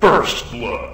First Blood.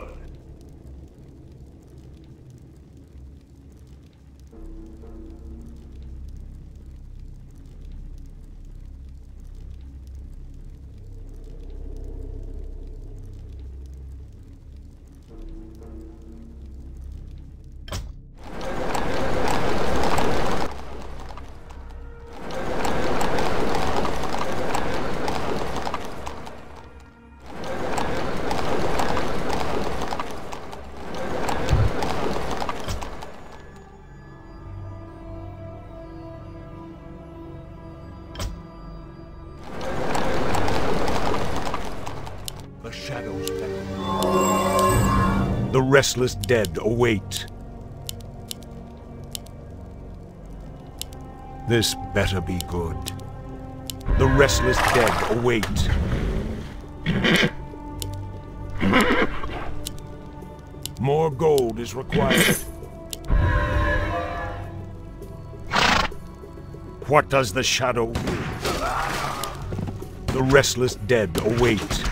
The shadows beckon. The restless dead await. This better be good. The restless dead await. More gold is required. What does the shadow will? The restless dead await.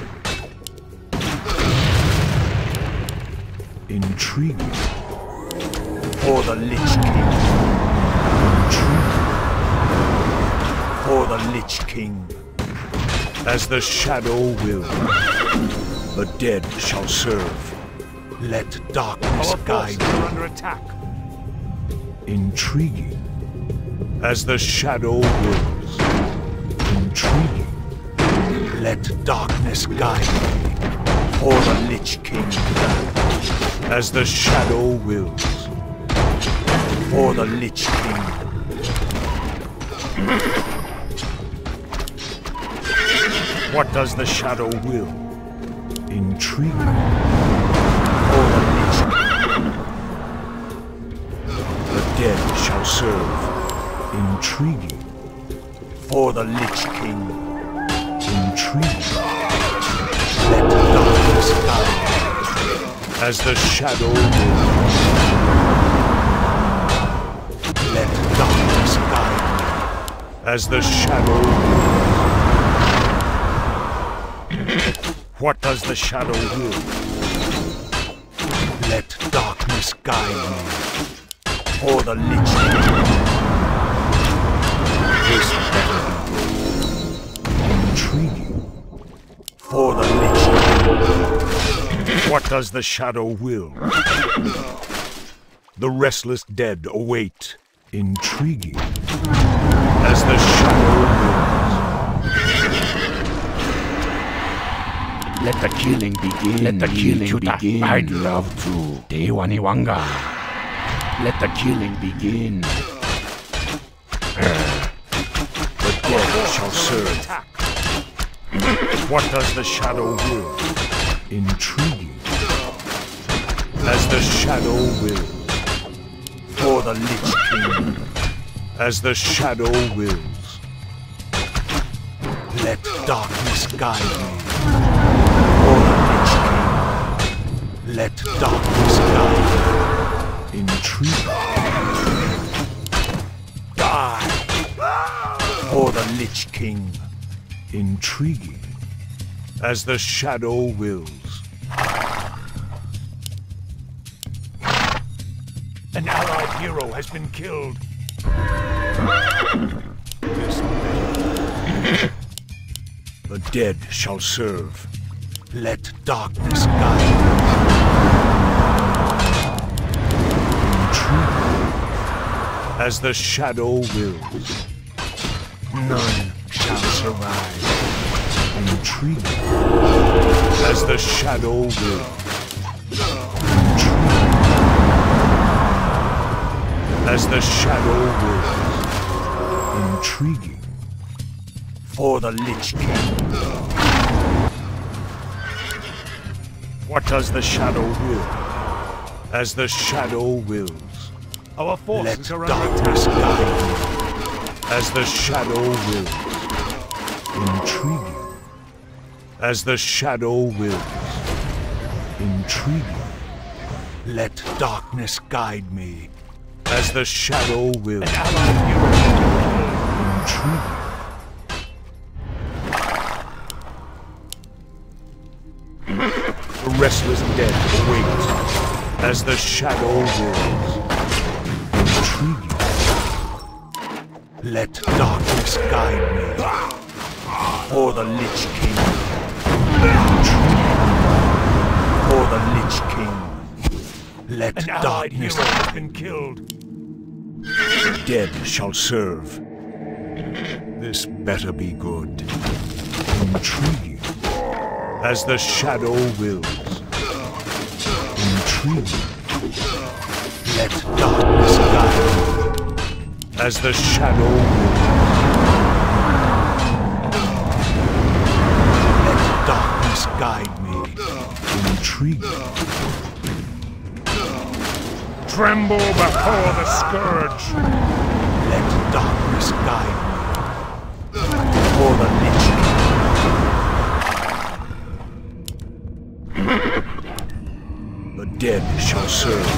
Intriguing. For the Lich King. Intriguing. For the Lich King. As the shadow will, the dead shall serve. Let darkness guide you. Under attack. Intriguing. As the shadow wills. Intriguing. Let darkness guide me. For the Lich King. As the shadow wills. For the Lich King. What does the shadow will? Intriguing. For the Lich King. The dead shall serve. Intriguing. For the Lich King. Intriguing. Let darkness guide. As the shadow wills. Let darkness guide me. As the shadow wills. What does the shadow will? Let darkness guide me. For the Lich King. This better be good. Intriguing. For the Lich King. What does the shadow will? The restless dead await. Intriguing. As the shadow wills. Let the killing begin. Let the killing begin. I'd love to. Dewaniwanga. Let the killing begin. The dead shall serve. What does the shadow will? Intriguing. As the shadow wills. For the Lich King. As the shadow wills. Let darkness guide me. For the Lich King. Let darkness guide me. Intriguing. Die. For the Lich King. Intriguing. As the shadow wills. An allied hero has been killed. The dead shall serve. Let darkness guide. Intriguing. As the shadow wills. None shall survive. Intriguing. As the shadow wills. Intriguing. As the shadow wills. Intriguing. For the Lich King. What does the shadow will? As the shadow wills. Our forces are under attack. As the shadow wills. Intriguing. As the shadow wills. Intriguing. Let darkness guide me. As the shadow wills. Intriguing. The restless dead await as the shadow wills. Intriguing. Let darkness guide me. For the Lich King. For the Lich King. Let darkness has been killed. The dead shall serve. This better be good. Intriguing. As the shadow wills. Intriguing. Let darkness guide me. As the shadow wills. Let darkness guide me. Intriguing. Tremble before the scourge. Let darkness guide me. For the Lich King. The dead shall serve.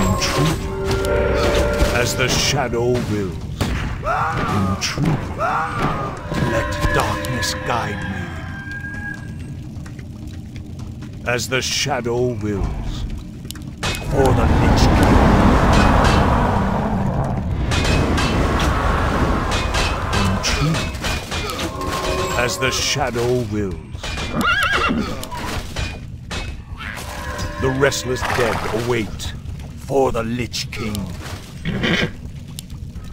Intriguing. As the shadow wills. Intriguing. Let darkness guide me. As the shadow wills. For the Lich King. Intriguing. As the shadow wills. The restless dead await for the Lich King.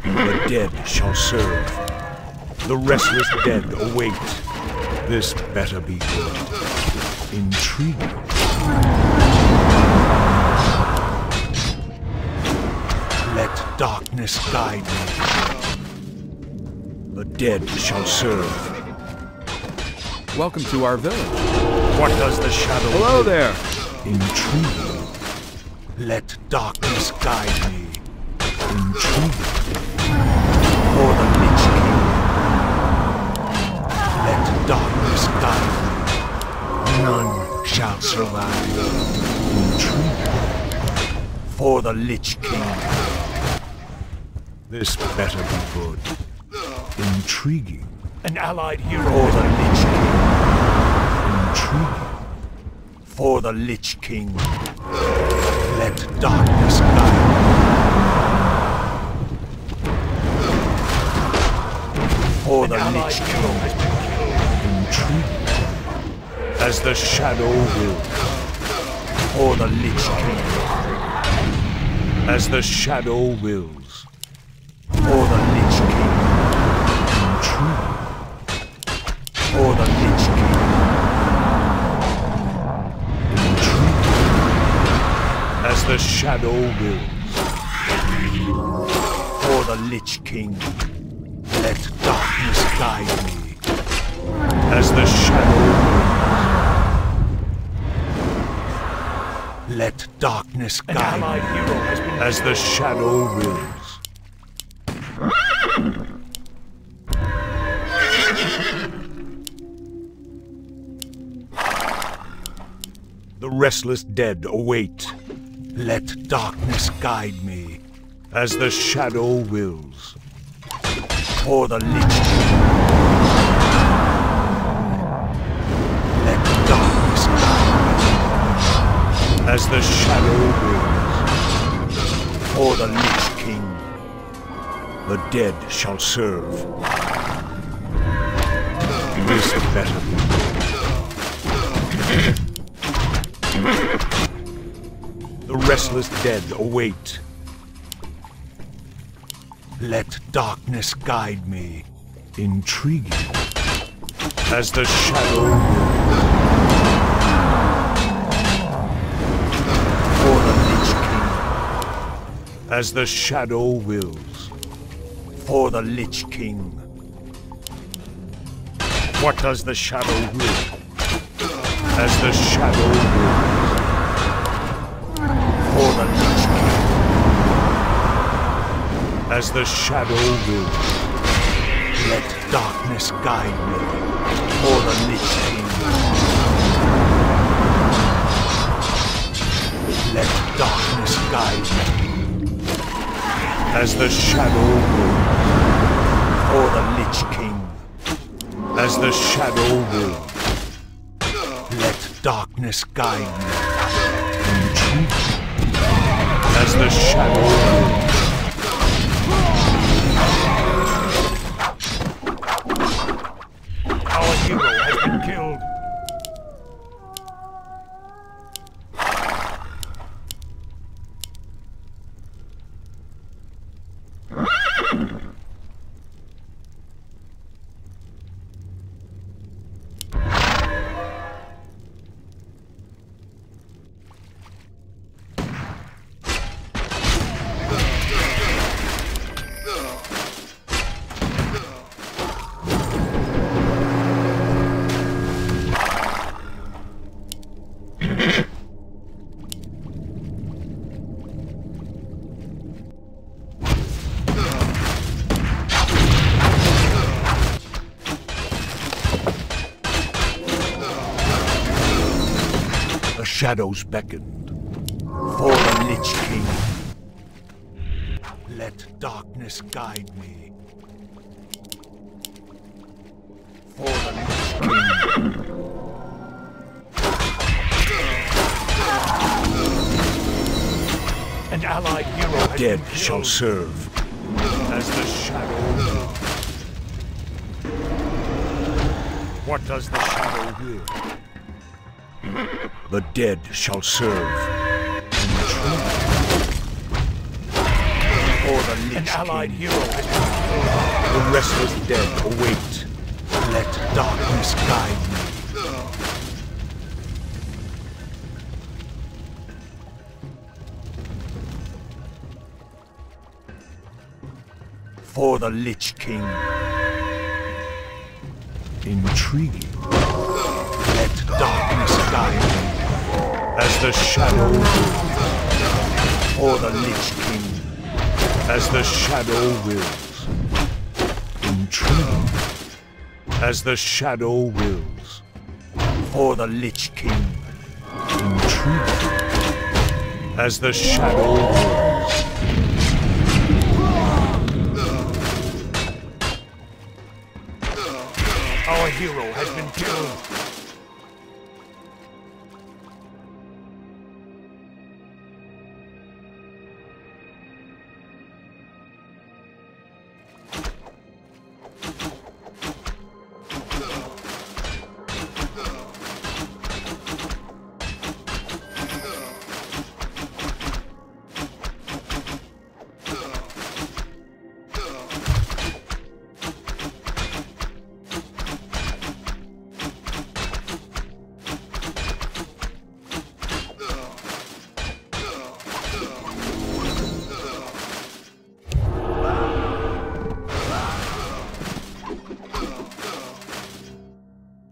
The dead shall serve. The restless dead await. This better be good. Intriguing. Let darkness guide me. The dead shall serve. Welcome to our village. What does the shadow Hello there. Intriguing. Let darkness guide me. Intriguing. For the Lich King. Let darkness guide me. None shall survive. Intriguing. For the Lich King. This better be good. Intriguing. An allied hero for the Lich King. Intriguing. For the Lich King. Let darkness guide me. For the Lich King. Intriguing. As the shadow wills. For the Lich King. As the shadow wills. For the Lich King. Intriguing. For the Lich King. Intriguing. As the shadow wills. For the Lich King. Let darkness guide me. As the shadow wills. Let darkness guide me. As the shadow wills. The restless dead await. Let darkness guide me. As the shadow wills. For the Lich King. Let darkness guide me. As the shadow wills. For the Lich King. The dead shall serve. This better be. The restless dead await. Let darkness guide me. Intriguing. As the shadow wills. For the Lich King. As the shadow wills. For the Lich King. What does the shadow will? As the shadow wills. For the Lich King. As the shadow wills. Let darkness guide me. For the Lich King. Let darkness guide me. As the shadow wills. For the Lich King. As the shadow wills. Let darkness guide me. As the shadow wills. Our hero has been killed. The shadows beckoned for the Lich King. Let darkness guide me. For the Lich King. An allied hero has dead been shall serve as the shadow will. What does the shadow will? The dead shall serve. For the Lich An allied King. Hero has been killed. The restless dead await. Let darkness guide me. For the Lich King. Intriguing. Let darkness guide me. As the shadow wills. For the Lich King. As the shadow wills. Intriguing. As the shadow wills. For the Lich King. Intriguing. As the shadow wills. Our hero has been killed.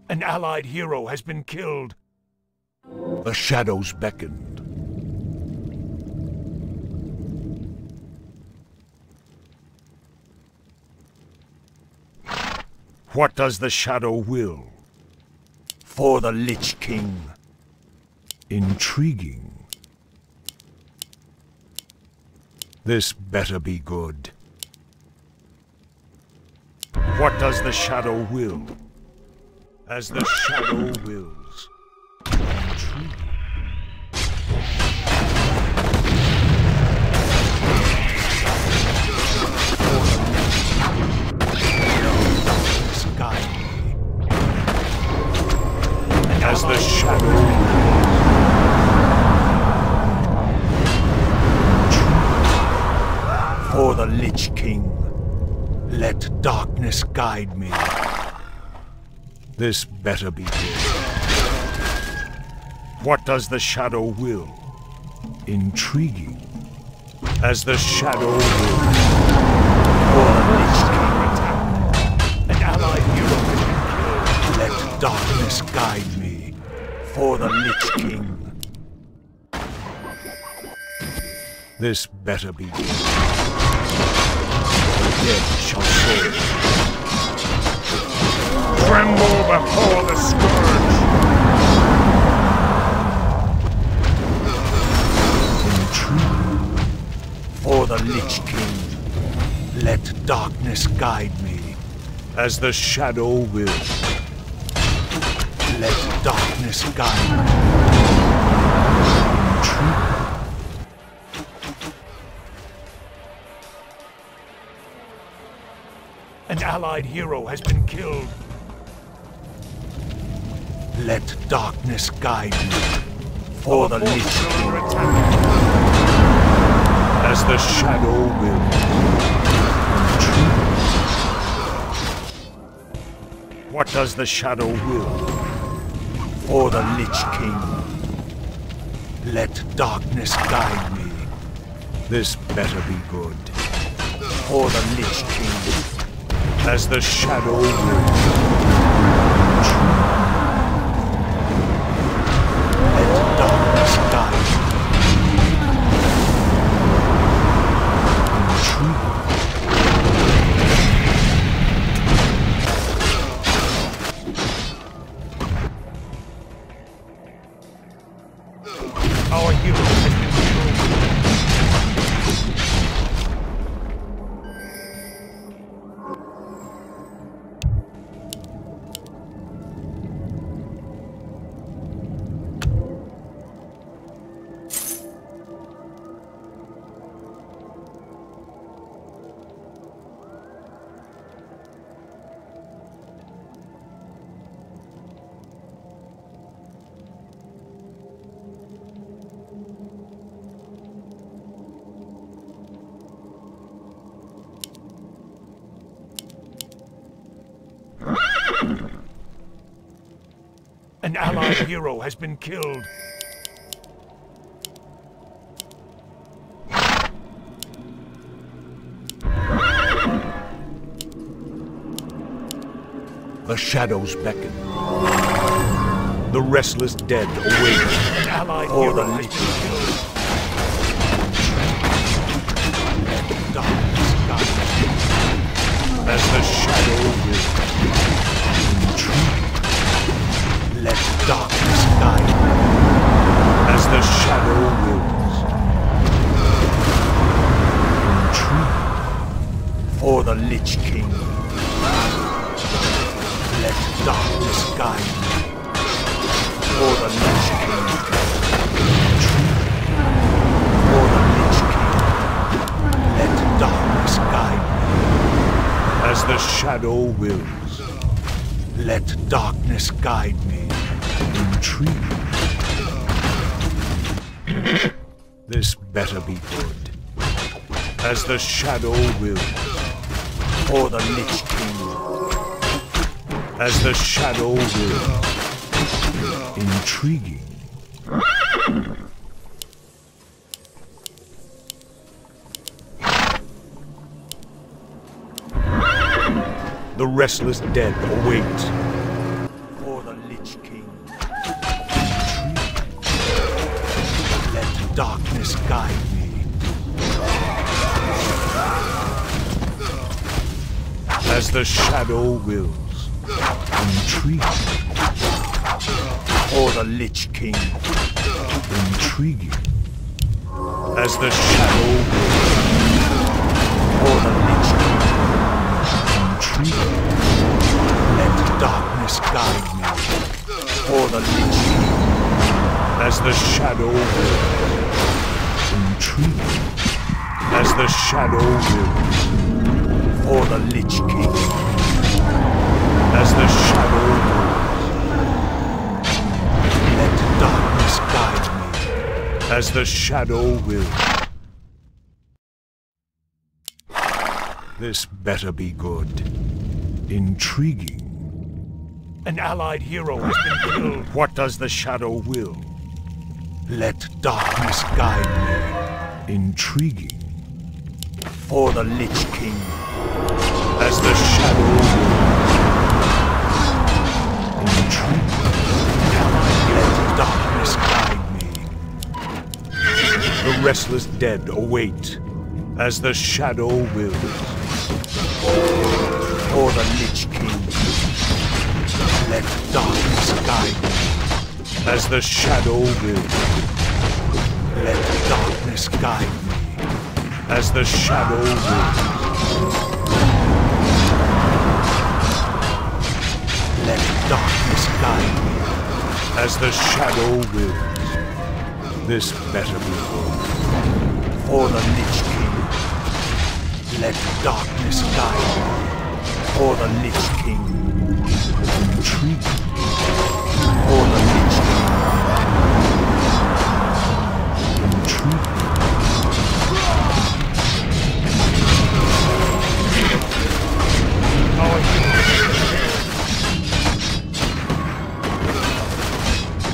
An allied hero has been killed. The shadows beckoned. What does the shadow will? For the Lich King. Intriguing. This better be good. What does the shadow will? As the shadow wills. Intriguing. Guide me. As the shadow wills. For the Lich King. Let darkness guide me. This better be good. What does the shadow will? Intriguing. As the shadow wills. For the Lich King attack. An allied hero has been killed. Let darkness guide me. For the Lich King. This better be good. The dead shall serve. Tremble before the scourge! Intrigue. For the Lich King, let darkness guide me. As the shadow wills. Let darkness darkness guide me. An allied hero has been killed. Let darkness guide me. For the Lich King. As the shadow wills. What does the shadow will? For the Lich King. Let darkness guide me. This better be good. For the Lich King. As the shadow wills. Let darkness guide me. Our hero has been An allied hero has been killed. The shadows beckon. The restless dead await. An allied hero has been killed. Darkness guide me. As the shadow will. Let darkness guide me. As the shadow wills. For the Lich King. Let darkness guide me. For the Lich King. For the Lich King. Let darkness guide me. As the shadow wills. Let darkness guide me. Intrigue. This better be good. As the shadow wills. For the Lich King. As the shadow wills. Intriguing. The restless dead await. For the Lich King. Let darkness guide me. As the shadow wills. Intriguing. For the Lich King. Intriguing. As the shadow wills. For the Lich King. Let darkness guide me. For the Lich King. As the shadow wills. Intriguing. As the shadow wills. For the Lich King. As the shadow wills. Let darkness guide me. As the shadow wills. This better be good. Intriguing. An allied hero has been killed. What does the shadow will? Let darkness guide me. Intriguing. For the Lich King. As the shadow will. Intriguing. Let darkness guide me. The restless dead await. As the shadow wills. For the Lich King. Let darkness guide me. As the shadow wills. Let darkness guide me. As the shadow wills. Let darkness guide me. As the shadow wills. This better be good. For the Lich King. Let darkness guide me. For the Lich King. Intrigue. For the Lich King. Intrigue.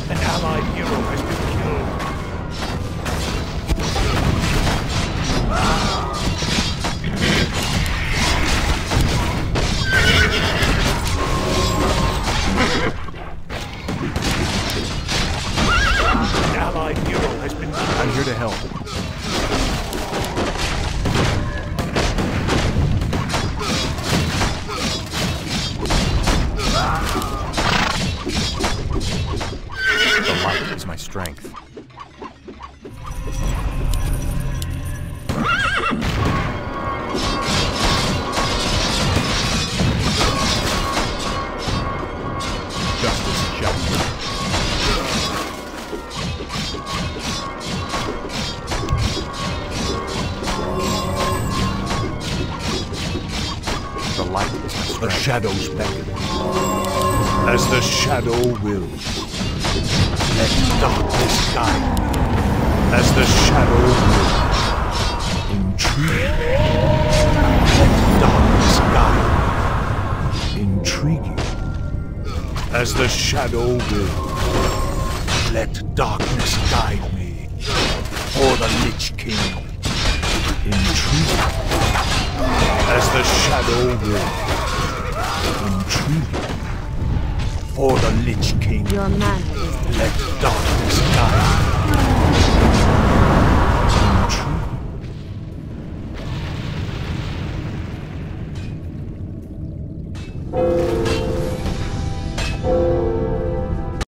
An allied hero has been killed. An allied hero has been killed. I'm here to help. The light is my strength. Justice shall be. The light is my strength. The shadows beckon. As the shadow wills. Let darkness guide me. As the shadow wills. Intrigue. Let darkness guide me. Intriguing. As the shadow wills. Let darkness guide me. For the Lich King. Intriguing. As the shadow wills. Intriguing. For the Lich King. Your man is Let darkness guide me.